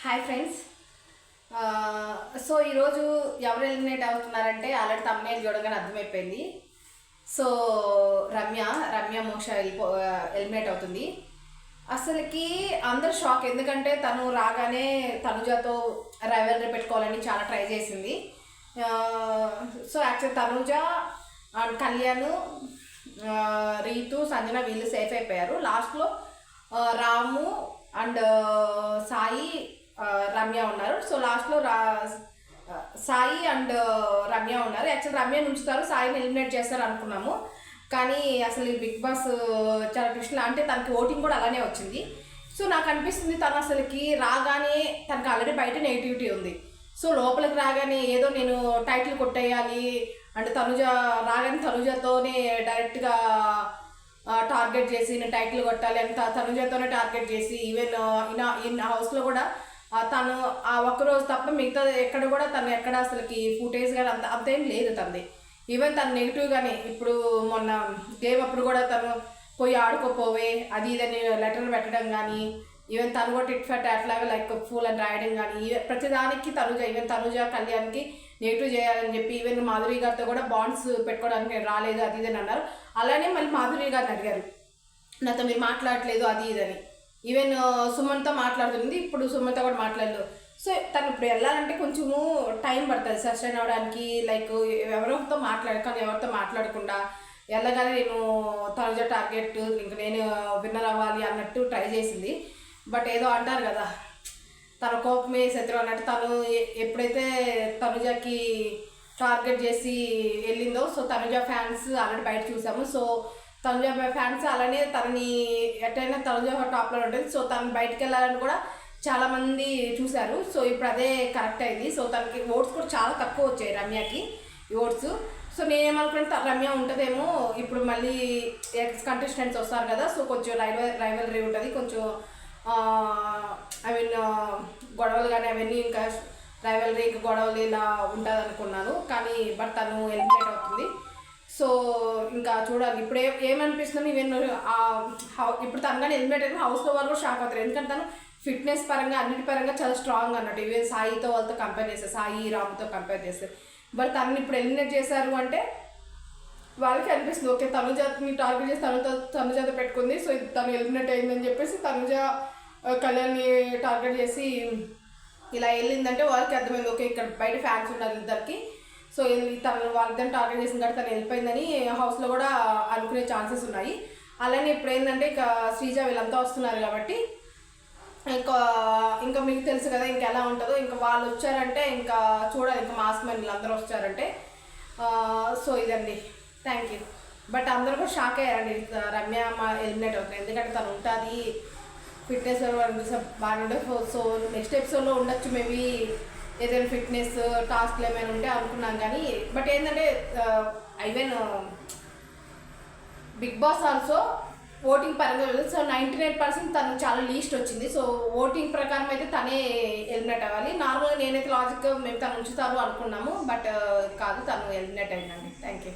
Hi friends. So ఈరోజు ఎవరు eliminate అవుతున్నారంటే already thumbnail చూడగానే అర్థమైపోయింది. సో రమ్య మోక్ష ఎలిమినేట్ అవుతుంది. అసలుకి అందరు షాక్, ఎందుకంటే తను రాగానే తనుజతో రైవల్రీ పెట్టుకోవాలని చాలా ట్రై చేసింది. So actual Tanuja and Kalyan, Rithu, Sanjana వీళ్ళు సేఫ్ అయిపోయారు. లాస్ట్లో రాము అండ్ సాయి, రమ్య ఉన్నారు. సో లాస్ట్లో సాయి అండ్ రమ్య ఉన్నారు. యాక్చువల్ రమ్య ఉంచుతారు, సాయిని ఎలిమినేట్ చేస్తారు అనుకున్నాము. కానీ అసలు ఈ బిగ్ బాస్ చాలా ట్విస్టులు, అంటే తనకి ఓటింగ్ కూడా అలానే వచ్చింది. సో నాకు అనిపిస్తుంది తను అసలుకి రాగానే తనకు ఆల్రెడీ బయట నెగిటివిటీ ఉంది. సో లోపలికి రాగానే ఏదో నేను టైటిల్ కొట్టేయాలి అంటే రాగానే తనుజతోనే డైరెక్ట్గా టార్గెట్ చేసి నేను టైటిల్ కొట్టాలి అంత తనుజతోనే టార్గెట్ చేసి, ఈవెన్ హౌస్లో కూడా తను ఆ ఒక్కరోజు తప్ప మిగతా ఎక్కడ కూడా తను ఎక్కడ అసలుకి ఫుటేజ్ కానీ అంతేం లేదు తనది. ఈవెన్ తను నెగిటివ్గానే ఇప్పుడు మొన్న గేమ్ అప్పుడు కూడా తను పోయి ఆడుకోపోవే అది ఇదని లెటర్ పెట్టడం కానీ, ఈవెన్ తను కూడా టిట్ ఫట్ అట్లాగే లైక్ ఫూల్ అని రాయడం కానీ, ప్రతిదానికి తనుజ కళ్యాణ్కి నెగిటివ్ చేయాలని చెప్పి ఈవెన్ మాధురి గారితో కూడా బాండ్స్ పెట్టుకోవడానికి రాలేదు అది ఇదని అన్నారు. అలానే మళ్ళీ మాధురి గారిని అడిగారు, నాతో మీరు మాట్లాడట్లేదు అది ఇదని. ఈవెన్ సుమన్తో మాట్లాడుతుంది, ఇప్పుడు సుమన్తో కూడా మాట్లాడలేదు. సో తను ఇప్పుడు వెళ్ళాలంటే కొంచెము టైం పడుతుంది సస్టైన్ అవ్వడానికి. లైక్ ఎవరితో కానీ ఎవరితో మాట్లాడకుండా వెళ్ళగానే నేను తనుజ టార్గెట్ ఇంక నేను విన్నర్ అవ్వాలి అన్నట్టు ట్రై చేసింది. బట్ ఏదో అంటారు కదా, తన కోపమే శత్రువు అన్నట్టు తను ఎప్పుడైతే తనుజకి టార్గెట్ చేసి వెళ్ళిందో, సో తనుజ ఫ్యాన్స్ ఆల్రెడీ బయట చూసాము. సో తనుజ ఫ్యాన్స్ అలానే తనని ఎట్టయినా తనుజ టాప్లో ఉంటుంది. సో తను బయటకు వెళ్ళాలని కూడా చాలామంది చూశారు. సో ఇప్పుడు అదే కరెక్ట్ అయింది. సో తనకి ఓట్స్ కూడా చాలా తక్కువ వచ్చాయి రమ్యకి ఓట్స్. సో నేనేమనుకుంటే రమ్య ఉంటుందేమో, ఇప్పుడు మళ్ళీ ఎక్స్ కంటెస్టెంట్స్ వస్తారు కదా, సో కొంచెం రైవలరీ ఉంటుంది, కొంచెం ఐ మీన్ గొడవలు కానీ అవన్నీ ఇంకా రైవలరీ ఇంకా గొడవలు ఇలా ఉంటుంది అనుకున్నాను. కానీ బట్ తను ఎలిమినేట్ అవుతుంది. సో ఇంకా చూడాలి ఇప్పుడు ఏమనిపిస్తుంది. ఈవెన్ ఇప్పుడు తను కానీ ఎలిమినేట్ అయితే హౌస్లో వాళ్ళు కూడా షాక్ అవుతారు, ఎందుకంటే తను ఫిట్నెస్ పరంగా అన్నిటి పరంగా చాలా స్ట్రాంగ్ అన్నట్టు. ఈవెన్ సాయితో వాళ్ళతో కంపేర్ చేస్తారు, సాయి రాముతో కంపేర్ చేస్తారు. బట్ తనని ఇప్పుడు ఎలిమినేట్ చేశారు అంటే వాళ్ళకి అనిపిస్తుంది ఓకే తనుజని టార్గెట్ చేసి తనుజత పెట్టుకుంది, సో తను ఎలిమినేట్ అయిందని చెప్పేసి తనుజ కళ్యాణ్ని టార్గెట్ చేసి ఇలా వెళ్ళిందంటే వాళ్ళకి అర్థమైంది ఓకే ఇక్కడ బయట ఫ్యాన్స్ ఉన్నారు ఇద్దరికి. సో తను వాళ్ళిద్దరిని టార్గెట్ చేసిన కాబట్టి తను వెళ్ళిపోయిందని హౌస్లో కూడా అనుకునే ఛాన్సెస్ ఉన్నాయి. అలానే ఇప్పుడు ఏంటంటే ఇక శ్రీజ వీళ్ళంతా వస్తున్నారు కాబట్టి ఇంకా మీకు తెలుసు కదా ఇంకా ఎలా ఉంటుందో. ఇంకా వాళ్ళు వచ్చారంటే ఇంకా చూడాలి, ఇంకా మాస్ మ్యాన్ వీళ్ళందరూ వచ్చారంటే. సో ఇదండి, థ్యాంక్ యూ. బట్ అందరూ కూడా షాక్ అయ్యారండి రమ్య ఎలిమినేట్ అవుతుంది, ఎందుకంటే తను ఉంటుంది ఫిట్నెస్ బాగానే ఉండే. సో నెక్స్ట్ ఎపిసోడ్లో ఉండొచ్చు మేబీ ఏదైనా ఫిట్నెస్ టాస్క్లు ఏమైనా ఉంటే అనుకున్నాం. కానీ బట్ ఏంటంటే even Bigg Boss also voting పరంగా సో 99% తను చాలా లీస్ట్ వచ్చింది. సో ఓటింగ్ ప్రకారం అయితే తనే ఎలిమినేట్ అవ్వాలి. నార్మల్గా నేనైతే లాజిక్గా మేము తను ఉంచుతారు అనుకున్నాము, బట్ కాదు, తను ఎలిమినేట్ అయిందండి. Thank you.